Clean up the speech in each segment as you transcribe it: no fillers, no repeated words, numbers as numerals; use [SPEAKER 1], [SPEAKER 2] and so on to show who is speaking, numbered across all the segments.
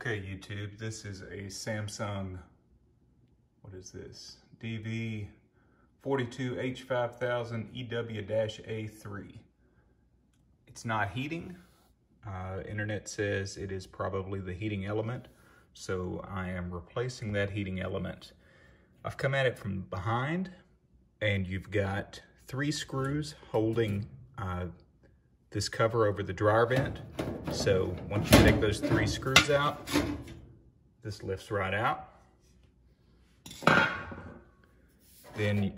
[SPEAKER 1] Okay, YouTube, this is a Samsung, what is this? DV42H5000EW-A3. It's not heating. Internet says it is probably the heating element, so I am replacing that heating element. I've come at it from behind, and you've got 3 screws holding this cover over the dryer vent. So once you take those 3 screws out, this lifts right out. Then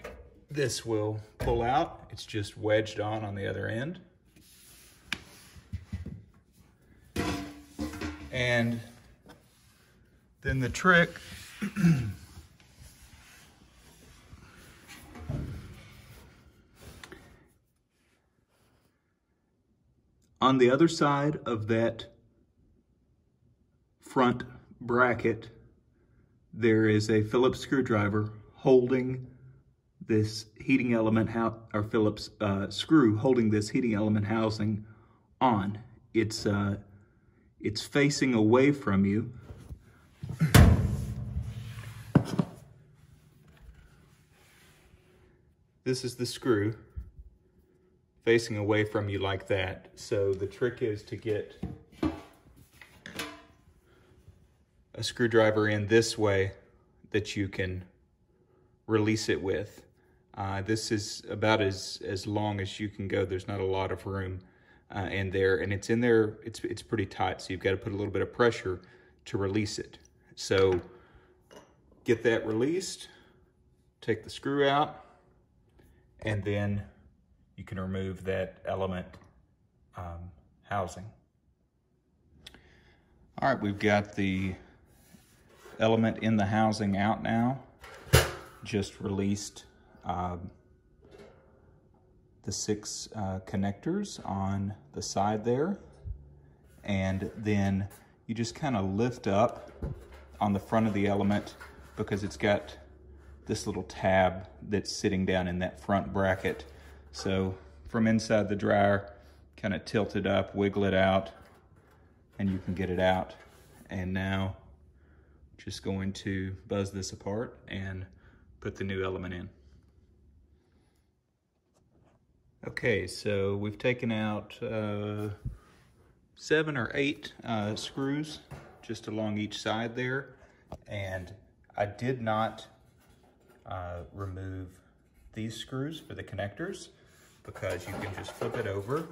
[SPEAKER 1] this will pull out. It's just wedged on the other end. And then the trick on the other side of that front bracket, there is a Phillips screwdriver holding this heating element, or Phillips screw holding this heating element housing on. It's facing away from you. This is the screw facing away from you like that. So the trick is to get a screwdriver in this way that you can release it with. This is about as long as you can go. There's not a lot of room in there, and it's in there, it's pretty tight, so you've got to put a little bit of pressure to release it. So get that released, take the screw out, and then you can remove that element housing. All right, we've got the element in the housing out now. Just released the 6 connectors on the side there. And then you just kind of lift up on the front of the element because it's got this little tab that's sitting down in that front bracket. So from inside the dryer, kind of tilt it up, wiggle it out, and you can get it out. And now just going to buzz this apart and put the new element in. Okay, so we've taken out 7 or 8 screws just along each side there, and I did not remove these screws for the connectors because you can just flip it over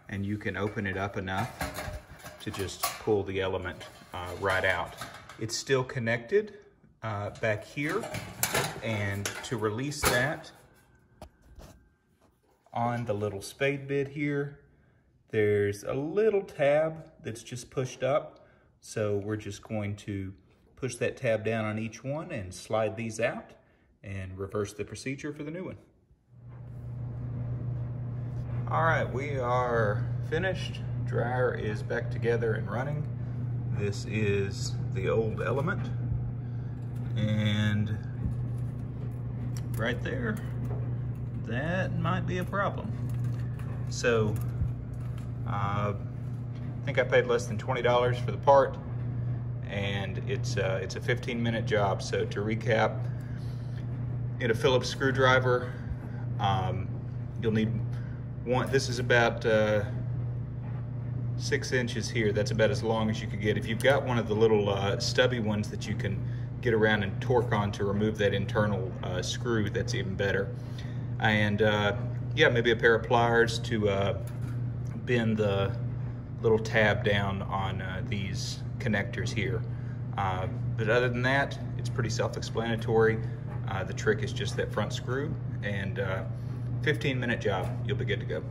[SPEAKER 1] and you can open it up enough to just pull the element right out. It's still connected back here, and to release that on the little spade bit here, there's a little tab that's just pushed up. So we're just going to push that tab down on each one and slide these out and reverse the procedure for the new one. All right, we are finished. Dryer is back together and running. This is the old element, and right there, that might be a problem. So I think I paid less than $20 for the part, and it's a 15-minute job. So to recap, in a Phillips screwdriver, you'll need one. This is about 6 inches here. That's about as long as you can get. If you've got one of the little stubby ones that you can get around and torque on to remove that internal screw, that's even better. And yeah, maybe a pair of pliers to bend the little tab down on these connectors here. But other than that, it's pretty self-explanatory. The trick is just that front screw, and 15-minute job, you'll be good to go.